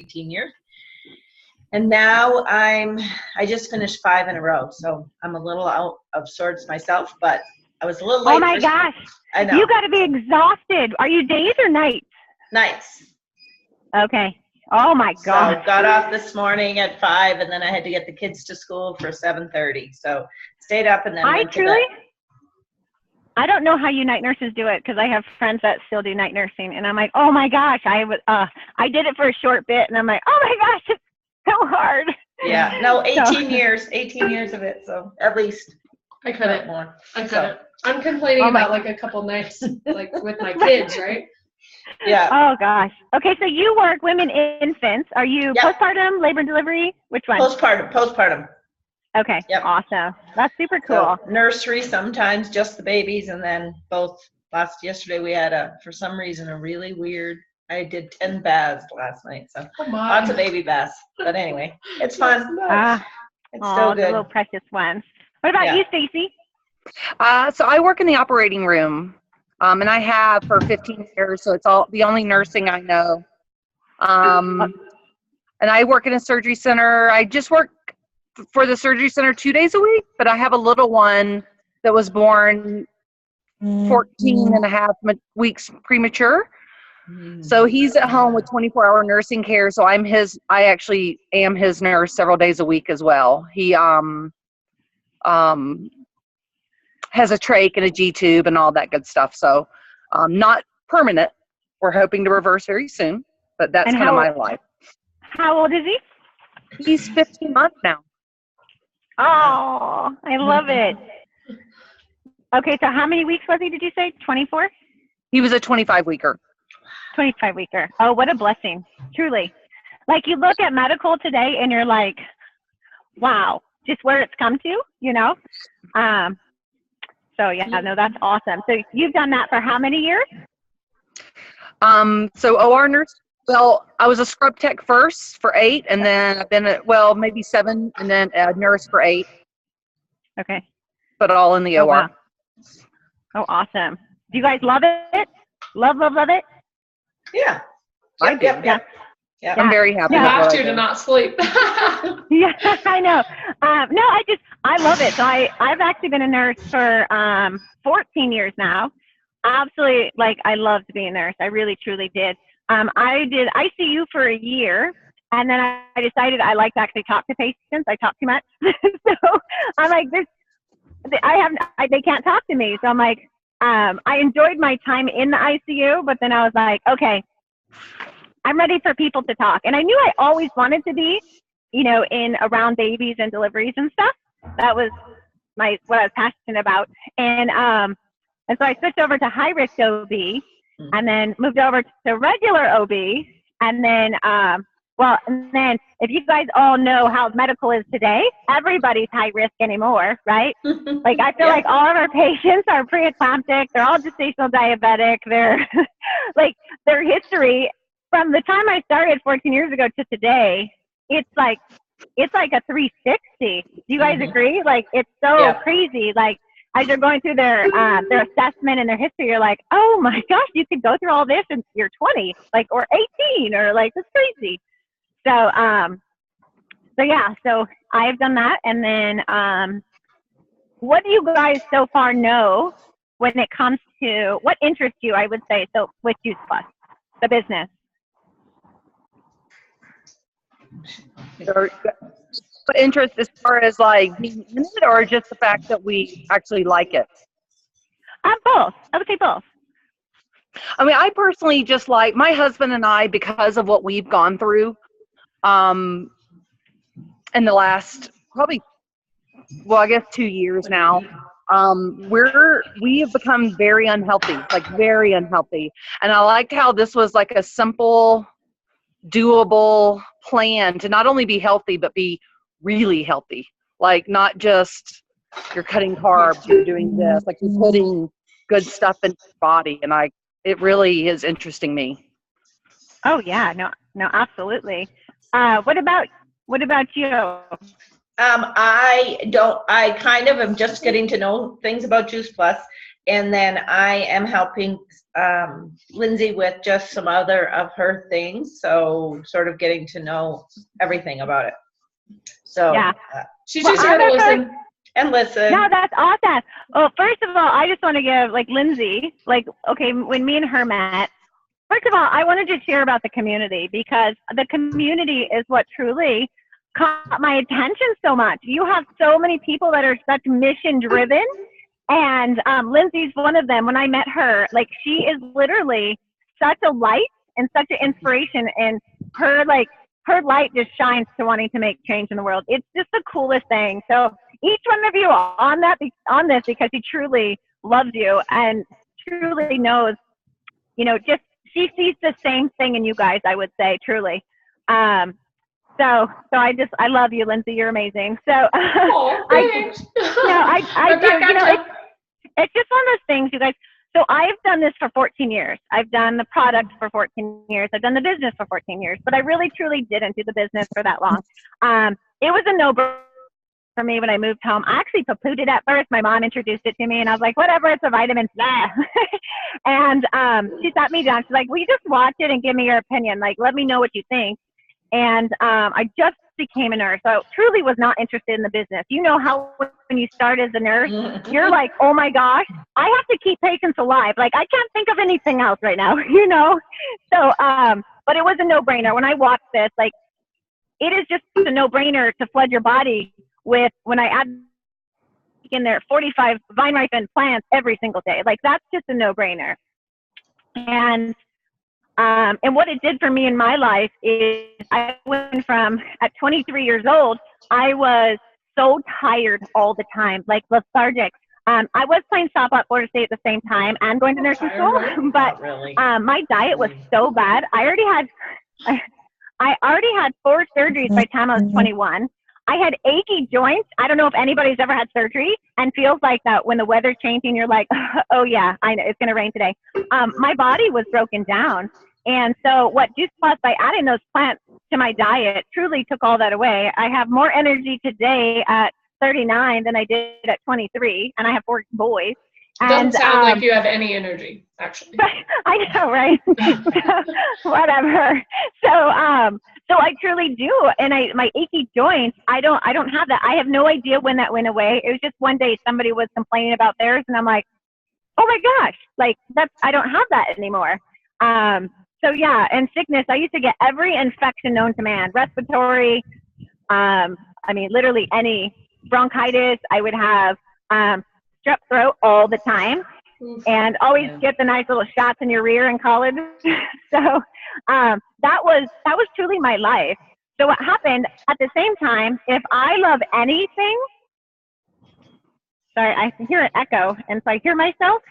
18 years. And now I just finished 5 in a row. So I'm a little out of sorts myself, but I was a little late. Oh my gosh. I know. You got to be exhausted. Are you days or nights? Nights. Okay. Oh my gosh. So got off this morning at 5, and then I had to get the kids to school for 7:30. So stayed up and then went to bed. I don't know how you night nurses do it, because I have friends that still do night nursing, and I'm like, oh my gosh, I did it for a short bit, and I'm like, oh my gosh, it's so hard. Yeah, no, 18 years of it, so at least. I couldn't. More. I couldn't. I'm complaining about like a couple nights, like with my kids, right? Yeah. Oh gosh. Okay, so you work women, infants. Are you postpartum, labor and delivery? Which one? Postpartum. Okay. Yep. Awesome. That's super cool. So, nursery sometimes, just the babies, and then both. Yesterday we had for some reason a really weird. I did 10 baths last night, so lots of baby baths. But anyway, it's fun. It's so good. The little precious ones. What about you, Stacey? So I work in the operating room, and I have for 15 years. So it's all the only nursing I know. And I work in a surgery center. I just work for the surgery center 2 days a week, but I have a little one that was born 14 and a half weeks premature. So he's at home with 24-hour nursing care. So I actually am his nurse several days a week as well. He has a trach and a G-tube and all that good stuff. So not permanent. We're hoping to reverse very soon, but that's kind of my life. How old is he? He's 15 months now. Oh, I love it. Okay, so how many weeks was he, did you say? 24? He was a 25-weeker. 25-weeker. Oh, what a blessing. Truly. Like, you look at medical today and you're like, wow, just where it's come to, you know? So yeah, no, that's awesome. So you've done that for how many years? So OR nurse, well, I was a scrub tech first for 8, and then I've been maybe 7, and then a nurse for 8. Okay. But all in the OR. Wow. Oh, awesome. Do you guys love it? Love it? Yeah. I do. Yeah. I'm very happy. You with have what to not sleep. Yeah, I know. No, I love it. So I've actually been a nurse for 14 years now. Absolutely, I loved being a nurse. I really, truly did. I did ICU for a year, and then I decided I like to actually talk to patients. I talk too much. So I'm like, they can't talk to me. So I'm like, I enjoyed my time in the ICU, but then I was like, okay, I'm ready for people to talk. And I knew I always wanted to be, in around babies and deliveries and stuff. That was what I was passionate about. And so I switched over to high risk OB, and then moved over to regular OB. And then, and then if you guys all know how medical is today, everybody's high risk anymore, right? I feel like all of our patients are preeclamptic. They're all gestational diabetic. They're their history from the time I started 14 years ago to today, it's like a 360. Do you guys agree? It's so crazy. As you're going through their assessment and their history, you're like, oh my gosh, you could go through all this and you're 20, or 18, or it's crazy. So, so I've done that. And then, what do you guys so far know when it comes to what interests you, I would say, so with Juice Plus, the business? What interest as far as being in it, or just the fact that we actually like it? Both. I would say both. I mean, I personally just my husband and I, because of what we've gone through in the last probably, I guess 2 years now, we have become very unhealthy, very unhealthy. And I liked how this was a simple, doable plan to not only be healthy, but be really healthy. Not just you're cutting carbs, you're doing this, you're putting good stuff in your body. And it really is interesting me. Oh yeah, no, absolutely. What about you? I kind of am just getting to know things about Juice Plus, And then I am helping Lindsay with just some other of her things. So sort of getting to know everything about it. So Yeah. She's just here to listen. And listen. No, that's awesome. Well, first of all, I just want to give, like, Lindsay, like, okay, when me and her met, first of all, I wanted to share about the community, because the community is what truly caught my attention so much. You have so many people that are such mission driven, and Lindsay's one of them. When I met her, like, she is literally such a light and such an inspiration, and her light just shines to wanting to make change in the world. It's just the coolest thing. So each one of you on this, because she truly loves you and truly knows, you know, just she sees the same thing in you guys, I would say, truly. So I love you, Lindsay. You're amazing. So thanks. I do. You know, it's just one of those things, you guys. So I've done this for 14 years. I've done the product for 14 years. I've done the business for 14 years, but I really, truly didn't do the business for that long. It was a no-brainer for me when I moved home. I actually poo-pooed it at first. My mom introduced it to me, and I was like, whatever, it's a vitamin. Nah. And she sat me down. She's like, will you just watch it and give me your opinion? Like, let me know what you think. And I just became a nurse. So I truly was not interested in the business. You know how when you start as a nurse, you're like, oh my gosh, I have to keep patients alive. Like, I can't think of anything else right now, you know? So, but it was a no-brainer. When I watched this, like, it is just a no-brainer to flood your body with, when I add in there 45 vine ripened plants every single day. Like, that's just a no-brainer. And what it did for me in my life is I went from, at 23 years old, I was so tired all the time, like lethargic. I was playing softball at Florida State at the same time and going to nursing school, but my diet was so bad. I already had 4 surgeries by the time I was 21. I had achy joints. I don't know if anybody's ever had surgery and feels like that when the weather's changing, you're like, oh yeah, I know it's going to rain today. My body was broken down. And so what Juice Plus, by adding those plants to my diet, truly took all that away. I have more energy today at 39 than I did at 23, and I have 4 boys. It doesn't sound like you have any energy, actually. I know, right? Whatever. So I truly do. And my achy joints, I don't have that. I have no idea when that went away. It was just one day somebody was complaining about theirs, and I'm like, oh my gosh, like I don't have that anymore. So yeah, and sickness, I used to get every infection known to man, respiratory, I mean, literally any bronchitis. I would have strep throat all the time, and always get the nice little shots in your rear in college. So that was truly my life. So what happened at the same time, if I love anything, sorry, I hear an echo, and so I hear myself,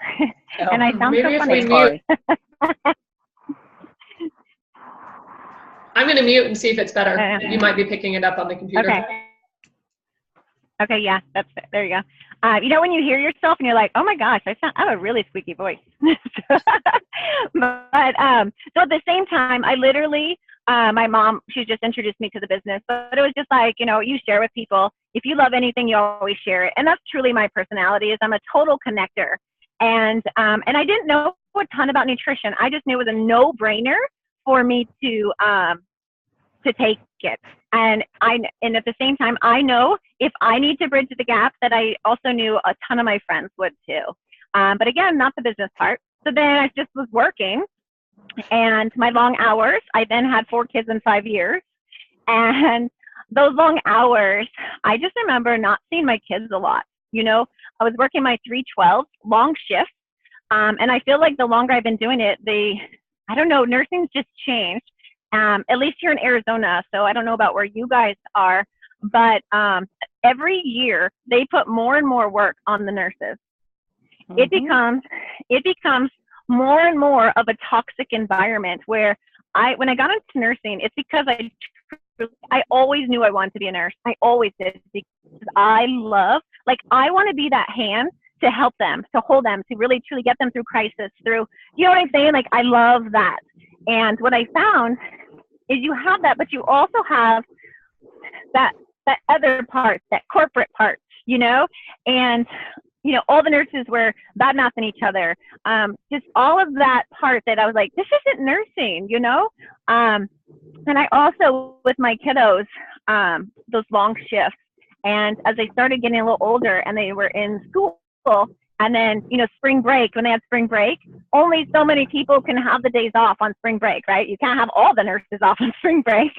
and I sound so funny. I'm going to mute and see if it's better. You might be picking it up on the computer. Okay, yeah, there you go. You know when you hear yourself and you're like, oh my gosh, I have a really squeaky voice. But so at the same time, I literally, my mom, she just introduced me to the business, but it was just like, you know, you share with people. If you love anything, you always share it. And that's truly my personality, is I'm a total connector. And I didn't know a ton about nutrition. I just knew it was a no-brainer for me to take it. And at the same time, I know if I need to bridge the gap, that I also knew a ton of my friends would too. But again, not the business part. So then I just was working, and my long hours, I then had 4 kids in 5 years. And those long hours, I just remember not seeing my kids a lot. You know, I was working my 3/12 long shifts. And I feel like the longer I've been doing it, I don't know, nursing's just changed. At least here in Arizona. So I don't know about where you guys are, but every year they put more and more work on the nurses. Mm-hmm. It becomes more and more of a toxic environment, where when I got into nursing, it's because I always knew I wanted to be a nurse. I always did, because I want to be that hand to help them, to hold them, to really truly get them through crisis, through, you know what I'm saying? Like, I love that. And what I found is you have that, but you also have that other part, that corporate part, you know? And you know, all the nurses were bad-mouthing each other. Just all of that part that I was like, this isn't nursing, you know? And I also, with my kiddos, those long shifts, and as they started getting a little older and they were in school, and then, you know, spring break, when they had spring break, only so many people can have the days off on spring break, right? You can't have all the nurses off on spring break.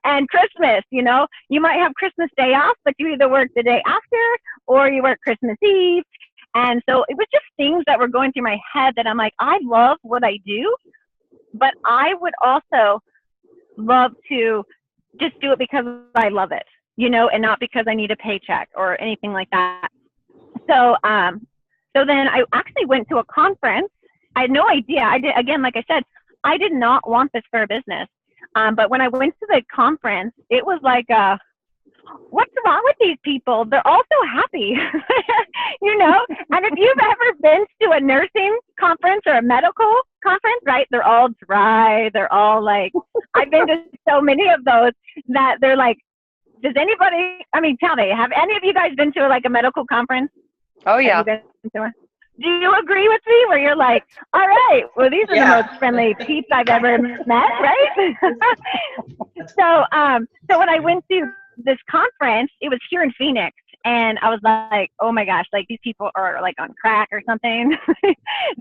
And Christmas, you know, you might have Christmas Day off, but you either work the day after or you work Christmas Eve. And so it was just things that were going through my head that I'm like, I love what I do, but I would also love to just do it because I love it, you know, and not because I need a paycheck or anything like that. So then I actually went to a conference. I had no idea. I did, again, like I said, I did not want this for a business. But when I went to the conference, it was like, what's wrong with these people? They're all so happy, you know? And if you've ever been to a nursing conference or a medical conference, right, they're all dry. They're all like, I've been to so many of those that they're like, does anybody, I mean, tell me, have any of you guys been to like a medical conference? Oh, yeah. Do you agree with me where you're like, all right, well, these are the most friendly peeps I've ever met, right? So when I went to this conference, it was here in Phoenix, and I was like, oh my gosh, like these people are like on crack or something.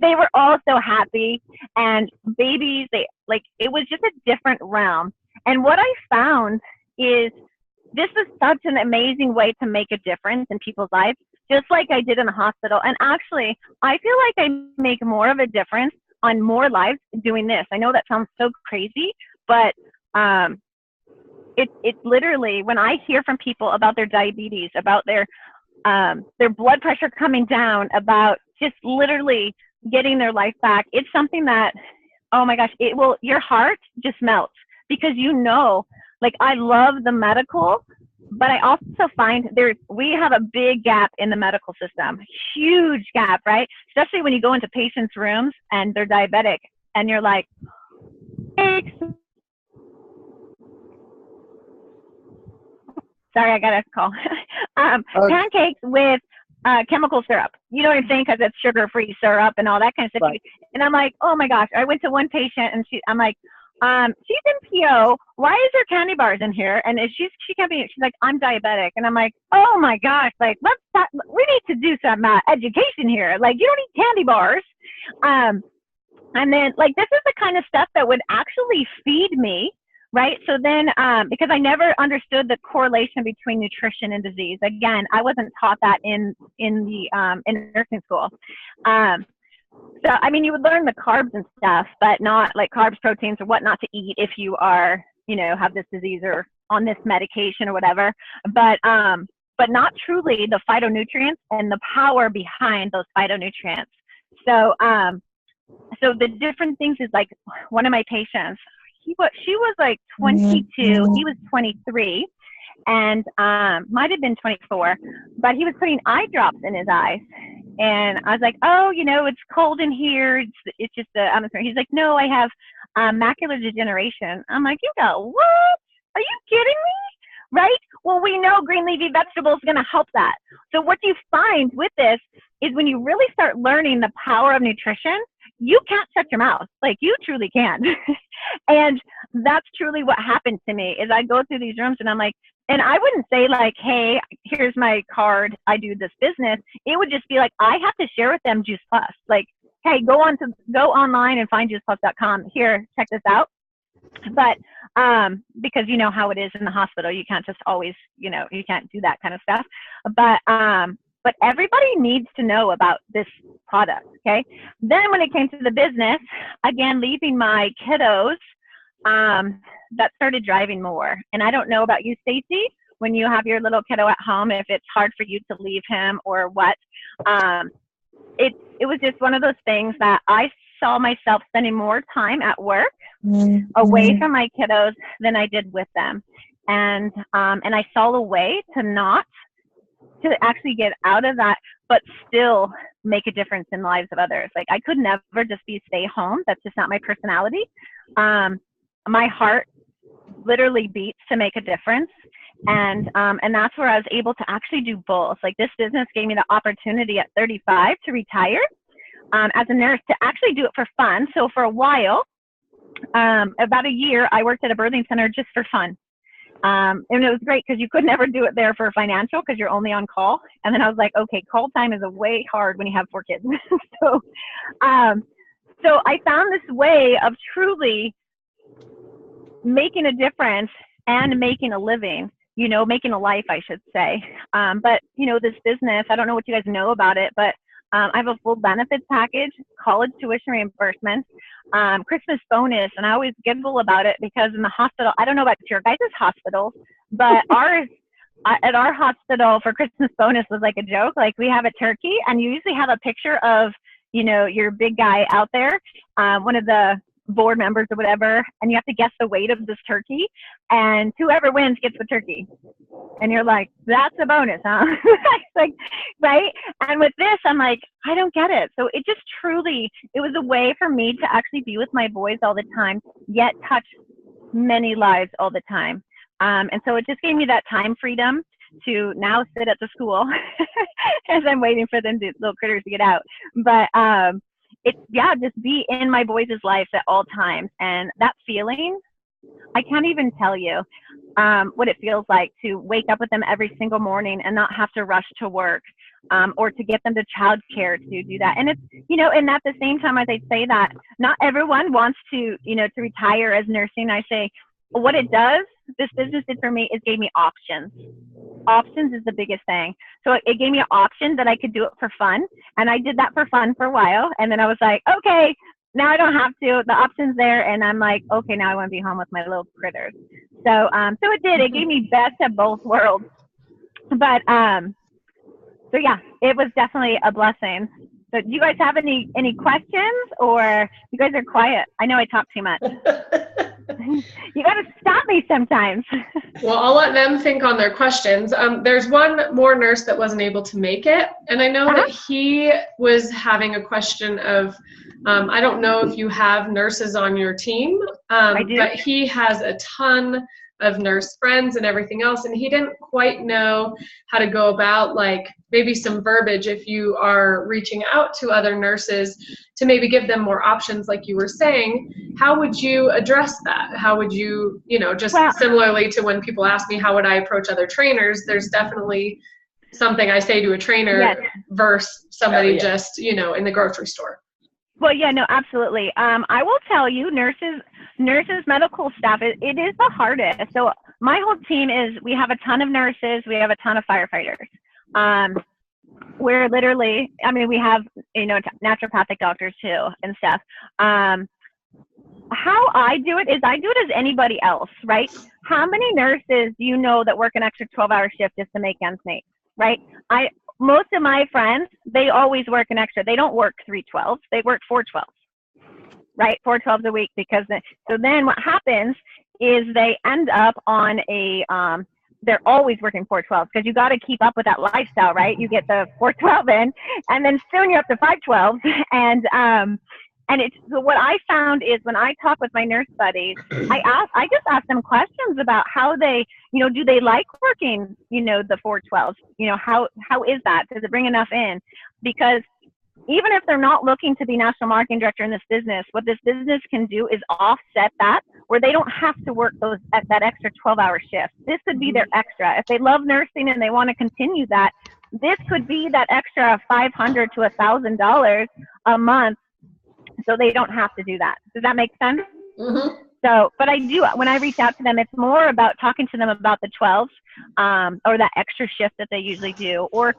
They were all so happy, and babies, they like, it was just a different realm. And what I found is this is such an amazing way to make a difference in people's lives, just like I did in the hospital. And actually, I feel like I make more of a difference on more lives doing this. I know that sounds so crazy, but it's literally, when I hear from people about their diabetes, about their blood pressure coming down, about just literally getting their life back, it's something that, oh my gosh, it will, your heart just melts, because you know, like, I love the medical, but I also find we have a big gap in the medical system, huge gap, right? Especially when you go into patients' rooms and they're diabetic and you're like, sorry, I got a call. Pancakes with chemical syrup. You know what I'm saying? Because it's sugar-free syrup and all that kind of stuff. Right. And I'm like, oh my gosh. I went to one patient and I'm like, she's in PO. Why is there candy bars in here? And if she can't be, she's like, I'm diabetic. And I'm like, oh my gosh, like, we need to do some education here. Like, you don't eat candy bars. And then, like, this is the kind of stuff that would actually feed me, right? So then, because I never understood the correlation between nutrition and disease. Again, I wasn't taught that in nursing school. So, I mean, you would learn the carbs and stuff, but not like carbs, proteins, or what not to eat if you are, you know, have this disease or on this medication or whatever. But not truly the phytonutrients and the power behind those phytonutrients. So, so the different things is like one of my patients, she was like 22, he was 23, and might have been 24, but he was putting eye drops in his eyes. And I was like, oh, you know, it's cold in here. It's just the atmosphere. He's like, no, I have macular degeneration. I'm like, you got what? Are you kidding me? Right? Well, we know green leafy vegetables are going to help that. So what you find with this is when you really start learning the power of nutrition, you can't shut your mouth. Like, you truly can. And that's truly what happened to me is I go through these rooms and I'm like, and I wouldn't say like, hey, here's my card, I do this business. It would just be like, I have to share with them Juice Plus. Like, hey, go online and find juiceplus.com. Here, check this out. But because you know how it is in the hospital, you can't just always, you know, you can't do that kind of stuff. But everybody needs to know about this product, okay? Then when it came to the business, again, leaving my kiddos, that started driving more. And I don't know about you, Stacey, when you have your little kiddo at home, if it's hard for you to leave him or what. It was just one of those things that I saw myself spending more time at work away from my kiddos than I did with them. And I saw a way to actually get out of that, but still make a difference in the lives of others. Like, I could never just stay home. That's just not my personality. My heart literally beats to make a difference. And that's where I was able to actually do both. Like, this business gave me the opportunity at 35 to retire as a nurse, to actually do it for fun. So for a while, about a year, I worked at a birthing center just for fun. And it was great because you could never do it there for financial because you're only on call. And then I was like, okay, call time is a way hard when you have 4 kids. So I found this way of truly making a difference and making a living, you know, making a life, I should say. But, you know, this business, I don't know what you guys know about it, but I have a full benefits package, college tuition reimbursements, Christmas bonus, and I always giggle about it because in the hospital, I don't know about your guys' hospitals, but ours, at our hospital for Christmas bonus was like a joke. Like, we have a turkey, and you usually have a picture of, you know, your big guy out there, one of the board members or whatever, and you have to guess the weight of this turkey, and whoever wins gets the turkey. And you're like, that's a bonus, huh? Like, right? And with this, I'm like, I don't get it. So it just truly, it was a way for me to actually be with my boys all the time, yet touch many lives all the time. And so it just gave me that time freedom to now sit at the school as I'm waiting for them, little critters, to get out. But it's, yeah, just be in my boys' lives at all times. And that feeling, I can't even tell you what it feels like to wake up with them every single morning and not have to rush to work, or to get them to childcare to do that. And it's, you know, and at the same time, as I say that, not everyone wants to, you know, to retire as nursing. I say, what it does, this business did for me, is gave me options. Options is the biggest thing. So it gave me an option that I could do it for fun. And I did that for fun for a while. And then I was like, okay, now I don't have to. The option's there. And I'm like, okay, now I want to be home with my little critters. So so it did. It gave me best of both worlds. But so yeah, it was definitely a blessing. So do you guys have any questions, or you guys are quiet? I know I talk too much. You got to stop me sometimes. Well, I'll let them think on their questions. There's one more nurse that wasn't able to make it, and I know that he was having a question of, I don't know if you have nurses on your team, I do. but he has a ton of nurse friends and everything else, and he didn't quite know how to go about, like, maybe some verbiage if you are reaching out to other nurses to maybe give them more options, like you were saying. How would you address that? How would you, you know, just similarly to when people ask me how would I approach other trainers, there's definitely something I say to a trainer versus somebody just, you know, in the grocery store. Well, yeah, no, absolutely. I will tell you, nurses, medical staff, it is the hardest. So my whole team is, we have a ton of nurses, we have a ton of firefighters. We're literally, I mean, we have, you know, naturopathic doctors too and stuff. How I do it is I do it as anybody else, right? How many nurses do you know that work an extra 12-hour shift just to make ends meet, right? Most of my friends, they always work an extra. They don't work 3 12s. They work 4 12s, right? 4 12s a week, because so then what happens is they end up on a, they're always working 4 12s, because you got to keep up with that lifestyle, right? You get the 4 12 in, and then soon you're up to 5 12s. And it's, so what I found is when I talk with my nurse buddies, I just ask them questions about how they, you know, do they like working, you know, the 4 12s? You know, how is that? Does it bring enough in? Because even if they're not looking to be national marketing director in this business, what this business can do is offset that, where they don't have to work that extra 12-hour shift. This could be their extra. If they love nursing and they want to continue that, this could be that extra $500 to $1,000 a month, so they don't have to do that. Does that make sense? Mm-hmm. So, but I do, when I reach out to them, it's more about talking to them about the 12s, or that extra shift that they usually do. Or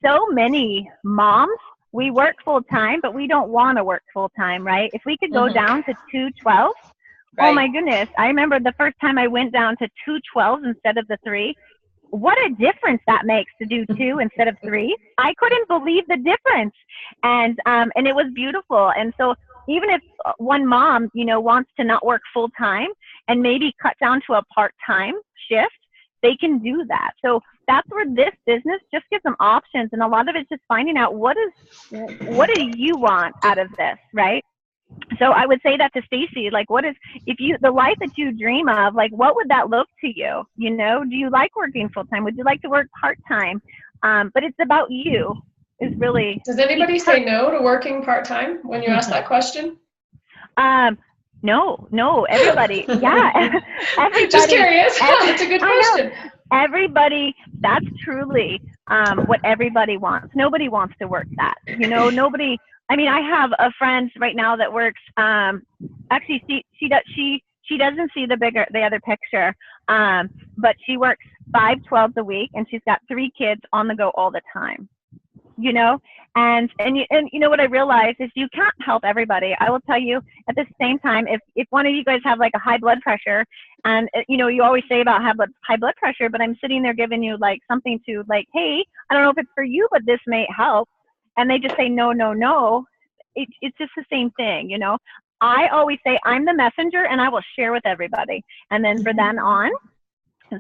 so many moms, we work full time, but we don't want to work full time, right? If we could go down to 2 12s, oh my goodness. I remember the first time I went down to 2 12s instead of the 3. What a difference that makes to do 2 instead of 3. I couldn't believe the difference. And it was beautiful. And so even if one mom, you know, wants to not work full time and maybe cut down to a part-time shift, they can do that. So that's where this business just gives them options. And a lot of it's just finding out what do you want out of this, right? So I would say that to Stacey, like, what is, if you, the life that you dream of, like, what would that look to you? You know, do you like working full time? Would you like to work part time? But it's about you, is really. Does anybody say no to working part time when you ask that question? No, everybody. Yeah. Everybody. Just curious. It's a good question. Everybody, that's truly what everybody wants. Nobody wants to work that. You know, nobody. I mean, I have a friend right now that works. Actually, she doesn't see the other picture. But she works 5 12s a week, and she's got 3 kids on the go all the time. You know, and you know what I realize is you can't help everybody. I will tell you at the same time, if one of you guys have like a high blood pressure, and you know, you always say about high blood pressure, but I'm sitting there giving you like something to like, hey, I don't know if it's for you, but this may help, and they just say no. It's just the same thing, you know. I always say I'm the messenger, and I will share with everybody, and then for then on,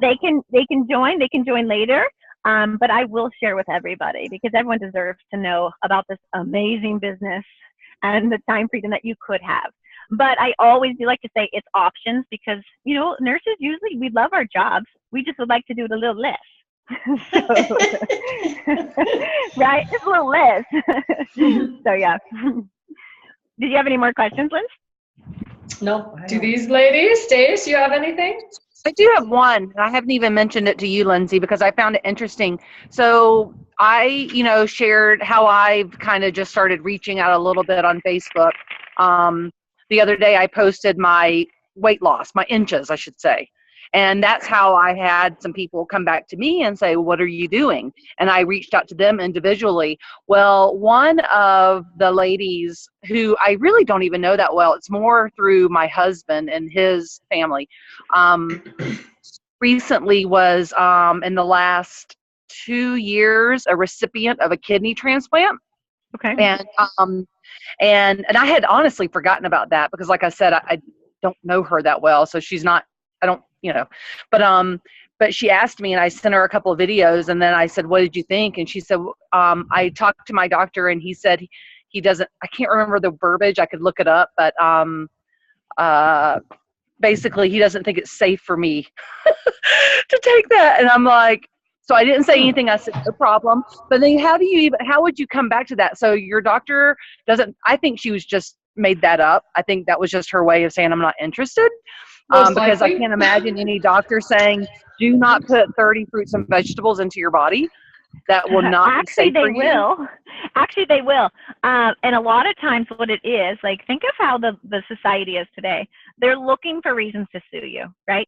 they can join later. But I will share with everybody, because everyone deserves to know about this amazing business and the time freedom that you could have. But I always do like to say it's options, because, you know, nurses usually, we love our jobs. We just would like to do it a little less. Right? Just a little less. So, yeah. Did you have any more questions, Liz? No. Do these ladies, Stace, you have anything? I do have one, and I haven't even mentioned it to you, Lindsay, because I found it interesting. So I, you know, shared how I've kind of just started reaching out a little bit on Facebook. The other day I posted my weight loss, my inches, I should say. And that's how I had some people come back to me and say, what are you doing? And I reached out to them individually. Well, one of the ladies who I really don't even know that well, it's more through my husband and his family, recently was in the last 2 years a recipient of a kidney transplant. Okay. And I had honestly forgotten about that, because like I said, I don't know her that well. So she's not, I don't, you know, but she asked me, and I sent her a couple of videos, and then I said, what did you think? And she said, I talked to my doctor, and he said he doesn't, I can't remember the verbiage, I could look it up, but basically he doesn't think it's safe for me to take that. And I'm like, so I didn't say anything. I said, no problem. But then how would you come back to that? So your doctor doesn't, I think she was just made that up. I think that was just her way of saying, I'm not interested. Because I can't imagine any doctor saying, do not put 30 fruits and vegetables into your body. That will not be safe for you. Actually, they will. And a lot of times what it is, like, think of how the society is today. They're looking for reasons to sue you, right?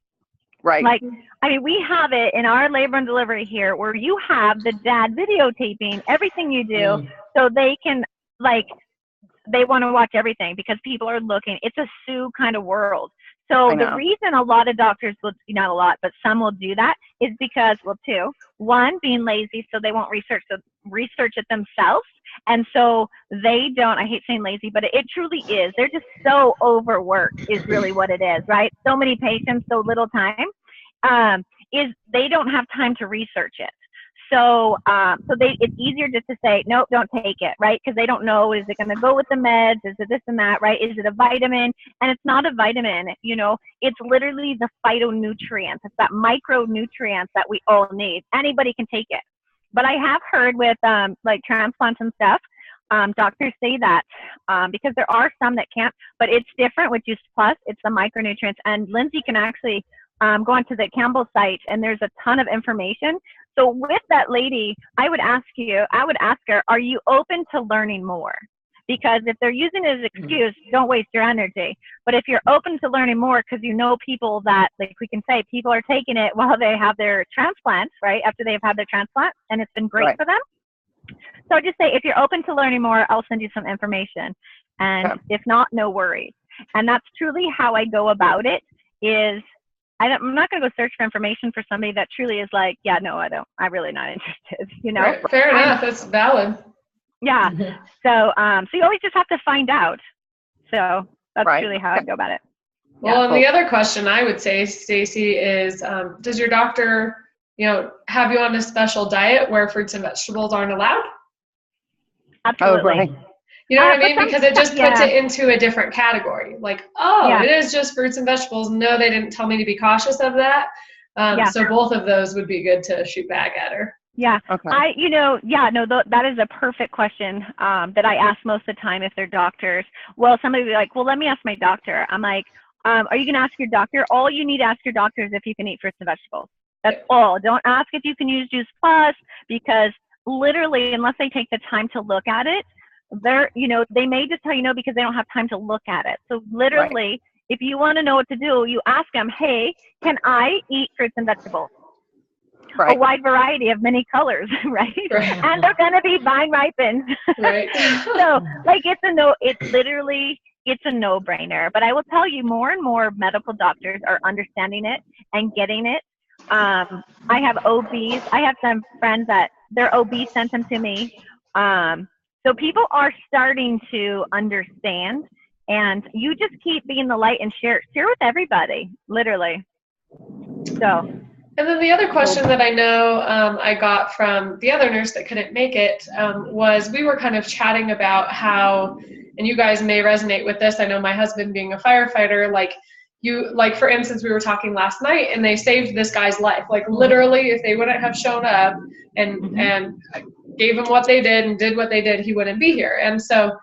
Right. Like, I mean, we have it in our labor and delivery here where you have the dad videotaping everything you do, so they can, like, they want to watch everything because people are looking. It's a sue kind of world. So the reason a lot of doctors will, not a lot, but some will do that is because, well, 2, 1, being lazy, so they won't research it themselves. And so they don't, I hate saying lazy, but it truly is. They're just so overworked is really what it is, right? So many patients, so little time, is they don't have time to research it. So, it's easier just to say, nope, don't take it, right? Because they don't know, is it going to go with the meds? Is it this and that, right? Is it a vitamin? And it's not a vitamin, you know, it's literally the phytonutrients. It's that micronutrients that we all need. Anybody can take it. But I have heard with, like transplants and stuff, doctors say that, because there are some that can't, but it's different with Juice Plus. It's the micronutrients. And Lindsay can actually go onto the Campbell site, and there's a ton of information. So with that lady, I would ask her, are you open to learning more? Because if they're using it as an excuse, don't waste your energy. But if you're open to learning more, because you know people that, like we can say, people are taking it while they have their transplants, right? After they've had their transplant, and it's been great for them. So just say, if you're open to learning more, I'll send you some information. And if not, no worries. And that's truly how I go about it is, I'm not going to go search for information for somebody that truly is like, yeah, no, I don't. I'm really not interested, you know? Right. Fair enough. That's valid. Yeah. So you always just have to find out. So that's really how I go about it. Well, and the other question I would say, Stacey, is does your doctor, you know, have you on a special diet where fruits and vegetables aren't allowed? Absolutely. Oh, right. You know what I mean? But Because it just puts yeah. it into a different category. Like, oh, Yeah. it is just fruits and vegetables. No, they didn't tell me to be cautious of that. Yeah. So both of those would be good to shoot back at her. Yeah. Okay. That is a perfect question that I ask most of the time if they're doctors. Well, somebody will be like, well, let me ask my doctor. I'm like, are you going to ask your doctor? All you need to ask your doctor is if you can eat fruits and vegetables. That's all. Don't ask if you can use Juice Plus, because literally, unless they take the time to look at it, they may just tell you no because they don't have time to look at it. So literally, if you want to know what to do, you ask them, hey, can I eat fruits and vegetables? Right. A wide variety of many colors, right? And they're going to be vine ripened. Right. So like it's a no-brainer. But I will tell you, more and more medical doctors are understanding it and getting it. I have OBs. I have some friends that their OB sent them to me. So people are starting to understand, and you just keep being the light and share with everybody, literally. So. And then the other question that I know I got from the other nurse that couldn't make it was, we were kind of chatting about how, and you guys may resonate with this, I know my husband being a firefighter, like for instance, we were talking last night and they saved this guy's life. Like literally, if they wouldn't have shown up and gave him what they did and did what they did, he wouldn't be here. And so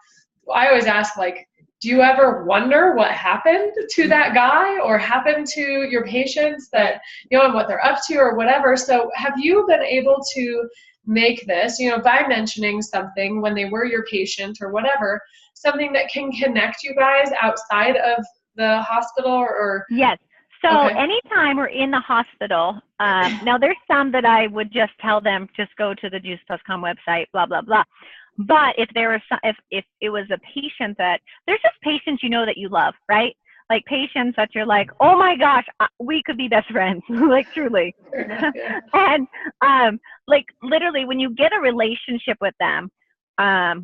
I always ask, like, do you ever wonder what happened to that guy or happened to your patients that, and what they're up to or whatever? So have you been able to make this, by mentioning something when they were your patient or whatever, something that can connect you guys outside of the hospital or? Yes. So anytime we're in the hospital, now there's some that I would just tell them, just go to the JuicePlus.com website, blah, blah, blah. But if there was if it was a patient that, there's just patients that you love, right? Like patients that you're like, oh my gosh, we could be best friends, like truly. And like literally, when you get a relationship with them, I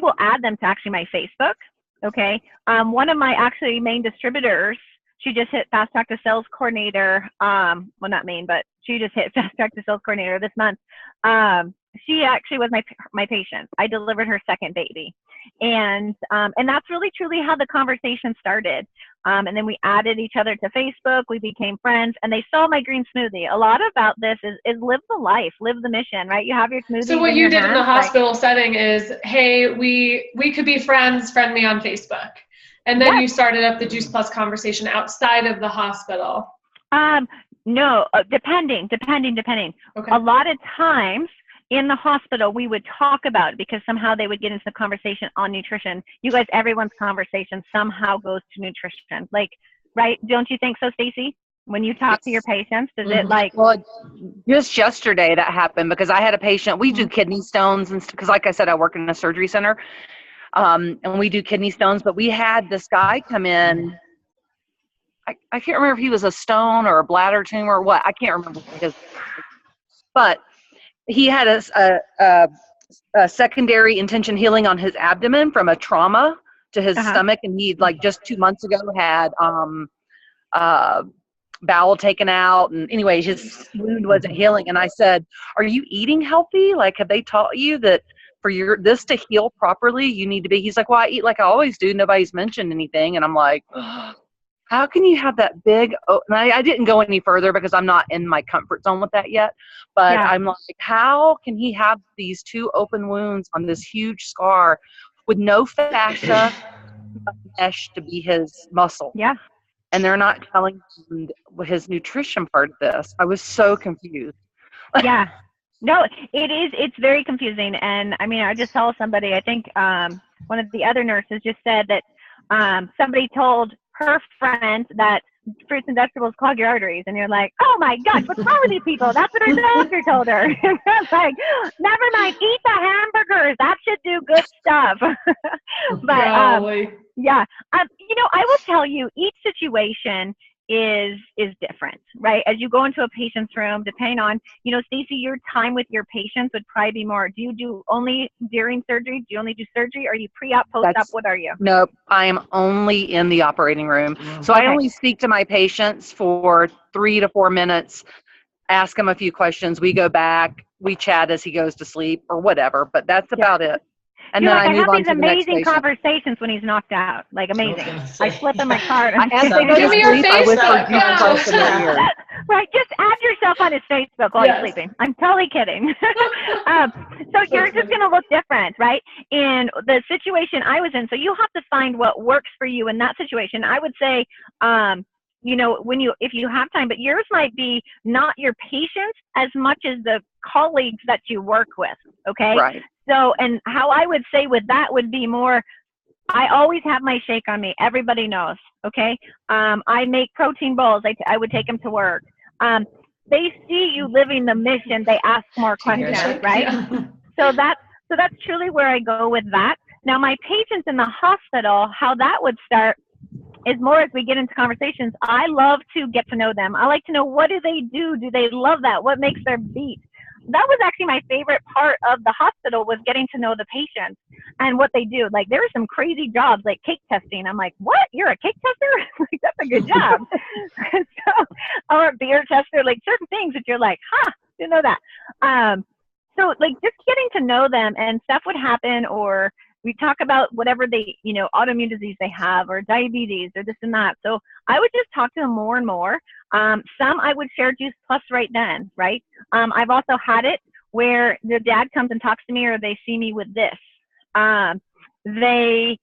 will add them to actually my Facebook. Okay. One of my actually main distributors, she just hit Fast Track to Sales Coordinator. Well, not main, but she just hit Fast Track to Sales Coordinator this month. She actually was my patient. I delivered her second baby. And that's really truly how the conversation started. And then we added each other to Facebook. We became friends, and they saw my green smoothie. A lot about this is live the life, live the mission, right? You have your smoothie. So what you did in the hospital setting is, hey, we could be friends, friend me on Facebook. And then you started up the Juice Plus conversation outside of the hospital. No, depending. Okay. A lot of times in the hospital, we would talk about it because somehow they would get into the conversation on nutrition. You guys, everyone's conversation somehow goes to nutrition. Like, right? Don't you think so, Stacey? When you talk to your patients, does it like? Well, just yesterday that happened because I had a patient. We do kidney stones, and because, like I said, I work in a surgery center, and we do kidney stones. But we had this guy come in. I can't remember if he was a stone or a bladder tumor or what. I can't remember but he had a secondary intention healing on his abdomen from a trauma to his stomach, and he just 2 months ago had bowel taken out, and anyway, his wound wasn't healing. And I said, "Are you eating healthy? Like, have they taught you that for this to heal properly, you need to be?" He's like, "Well, I eat like I always do. Nobody's mentioned anything." And I'm like, how can you have that big? And I didn't go any further because I'm not in my comfort zone with that yet. But I'm like, how can he have these two open wounds on this huge scar with no fascia mesh to be his muscle? Yeah. And they're not telling him his nutrition part of this. I was so confused. Yeah. No, it is. It's very confusing. And I mean, I just saw somebody, I think one of the other nurses just said that somebody told her friend that fruits and vegetables clog your arteries, and you're like, oh my gosh, what's wrong with these people? That's what her doctor told her. Like, never mind, eat the hamburgers, that should do good stuff. But yeah, I will tell you, each situation is different, right? As you go into a patient's room, depending on, Stacey, your time with your patients would probably be more. Do you do only during surgery? Do you only do surgery? Are you pre-op, post-op? What are you? Nope, I am only in the operating room. So I only speak to my patients for 3 to 4 minutes, ask him a few questions. We go back, we chat as he goes to sleep or whatever, but that's about it. and You're then like, I I move have on these to the next amazing patient. conversations when he's knocked out. Like, amazing. gonna say, I slip in my car. As they go Give to me your sleep, I whisper Facebook, Jesus yeah. Christ in their ear. Right, just add yourself on his Facebook while Yes. he's sleeping. I'm totally kidding. So yours is going to look different, right? In the situation I was in, so you have to find what works for you in that situation. I would say, you know, if you have time, but yours might be not your patients as much as the colleagues that you work with, okay? Right. So, and how I would say with that would be more, I always have my shake on me. Everybody knows, okay? I make protein bowls. I would take them to work. They see you living the mission. They ask more questions, right? Yeah. So that's truly where I go with that. Now, my patients in the hospital, how that would start is more as we get into conversations. I love to get to know them. I like to know, what do they do? Do they love that? What makes their beat? That was actually my favorite part of the hospital, was getting to know the patients and what they do. Like, there were some crazy jobs like cake testing. I'm like, what? You're a cake tester? Like, that's a good job. Or a beer tester, like certain things that you're like, didn't know that. So like just getting to know them, and stuff would happen, or we talk about whatever they, you know, autoimmune disease they have, or diabetes, or this and that. So I would just talk to them more and more. Some I would share Juice Plus right then, right? I've also had it where the dad comes and talks to me, or they see me with this. They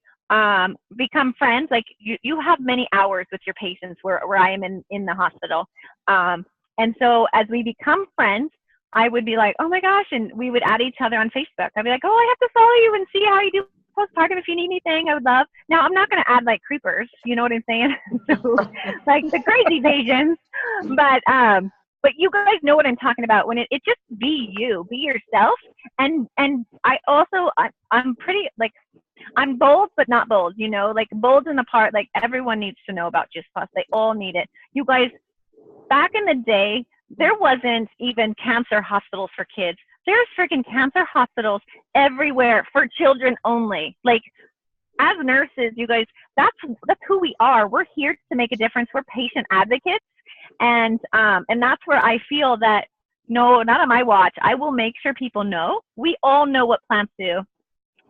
become friends. Like you have many hours with your patients where I am in the hospital. And so as we become friends, I would be like, oh my gosh, and we would add each other on Facebook. I'd be like, oh, I have to follow you and see how you do postpartum. If you need anything, I would love. Now, I'm not going to add like creepers, you know what I'm saying? So, like the crazy patients, but you guys know what I'm talking about. When it just be you, be yourself. And I also, I'm pretty like, I'm bold, but not bold, you know, like bold in the part, like everyone needs to know about Juice Plus. They all need it. You guys, back in the day, there wasn't even cancer hospitals for kids. There's freaking cancer hospitals everywhere for children only. Like, as nurses, you guys, that's who we are. We're here to make a difference. We're patient advocates. And that's where I feel that, no, not on my watch. I will make sure people know. We all know what plants do.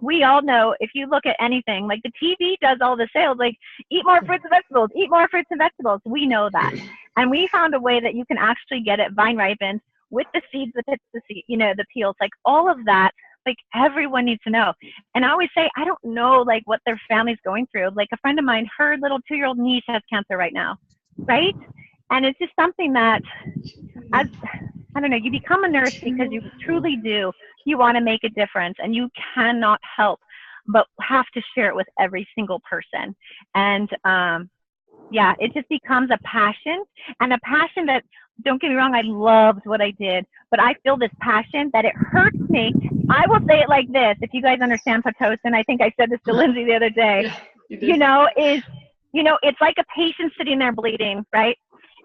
We all know, if you look at anything, like the TV does all the sales, like eat more fruits and vegetables, eat more fruits and vegetables. We know that. And we found a way that you can actually get it vine ripened with the seeds, the pits, the seed, you know, the peels, like all of that. Like everyone needs to know. And I always say, I don't know like what their family's going through. Like a friend of mine, her little 2-year-old niece has cancer right now, right? And it's just something that, as I don't know, you become a nurse because you truly do. You want to make a difference, and you cannot help but have to share it with every single person. And yeah, it just becomes a passion, and a passion that, don't get me wrong, I loved what I did, but I feel this passion that it hurts me. I will say it like this, if you guys understand Pitocin, I think I said this to Lindsay the other day, Yeah, you know, it's like a patient sitting there bleeding, right?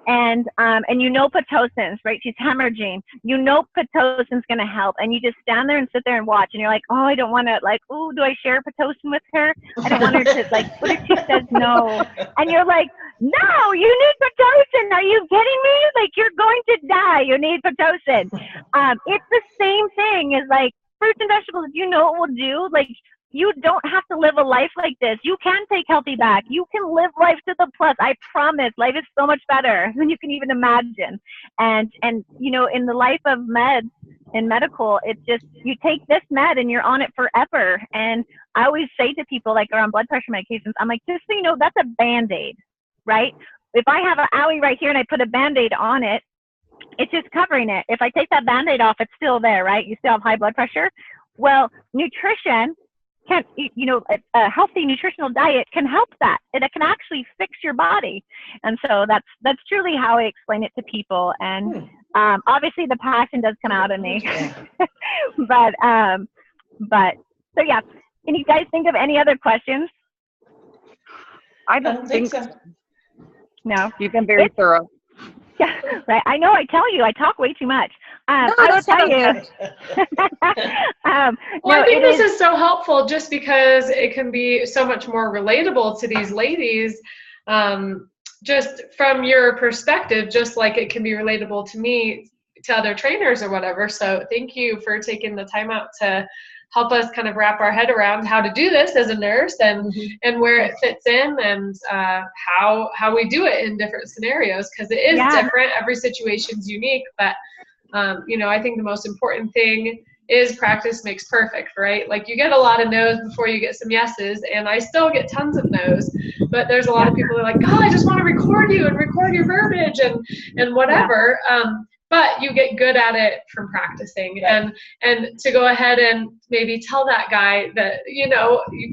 And you know Pitocin, right? She's hemorrhaging. You know Pitocin's going to help. And you just stand there and sit there and watch. And you're like, oh, I don't want to, like, oh, do I share Pitocin with her? I don't want her to, like, what if she says no? And you're like, no, you need Pitocin. Are you kidding me? Like, you're going to die. You need Pitocin. It's the same thing as, like, fruits and vegetables. You know what we'll do? Like, you don't have to live a life like this. You can take healthy back. You can live life to the plus. I promise. Life is so much better than you can even imagine. And you know, in the life of med, in medical, it's just, you take this med and you're on it forever. And I always say to people, like, around blood pressure medications, I'm like, just so you know, that's a Band-Aid, right? If I have an owie right here and I put a Band-Aid on it, it's just covering it. If I take that Band-Aid off, it's still there, right? You still have high blood pressure. Well, nutrition can, you know, a healthy nutritional diet can help that. It can actually fix your body. And so that's truly how I explain it to people. And obviously the passion does come out of me. but so yeah. Can you guys think of any other questions? I don't think so. No. You've been very thorough. Yeah, right. I know. I tell you, I talk way too much. I will tell you. Well, I think this is so helpful just because it can be so much more relatable to these ladies, just from your perspective, just like it can be relatable to me, to other trainers or whatever. So thank you for taking the time out to help us kind of wrap our head around how to do this as a nurse and where it fits in and how we do it in different scenarios, because it is different. Every situation's unique, but I think the most important thing is practice makes perfect, right? Like you get a lot of no's before you get some yeses, and I still get tons of no's, but there's a lot of people that are like, oh, I just want to record you and record your verbiage and whatever. But you get good at it from practicing, and to go ahead and maybe tell that guy that,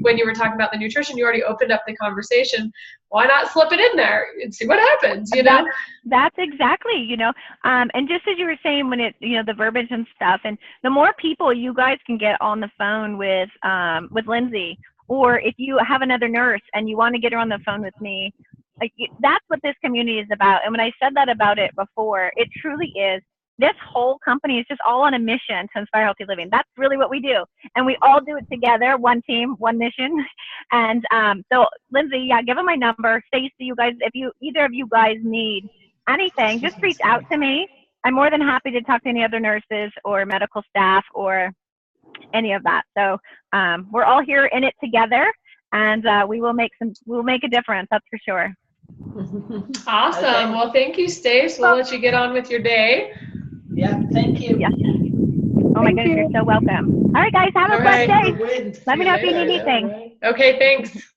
when you were talking about the nutrition, you already opened up the conversation. Why not slip it in there and see what happens, That's exactly, and just as you were saying, when it, the verbiage and stuff, and the more people you guys can get on the phone with Lindsay, or if you have another nurse and you want to get her on the phone with me, that's what this community is about. And when I said that about it before, it truly is. This whole company is just all on a mission to inspire healthy living. That's really what we do. And we all do it together, one team, one mission. And so Lindsay, give them my number. Stacey, you guys, if either of you guys need anything, just reach out to me. I'm more than happy to talk to any other nurses or medical staff or any of that. So we're all here in it together, and we'll make a difference. That's for sure. Awesome. Okay. Well, thank you, Stace. We'll let you get on with your day. Yeah, thank you. Yeah. Oh my goodness, you're so welcome. All right, guys, have a blessed day. Let me know if you need anything. Okay, thanks.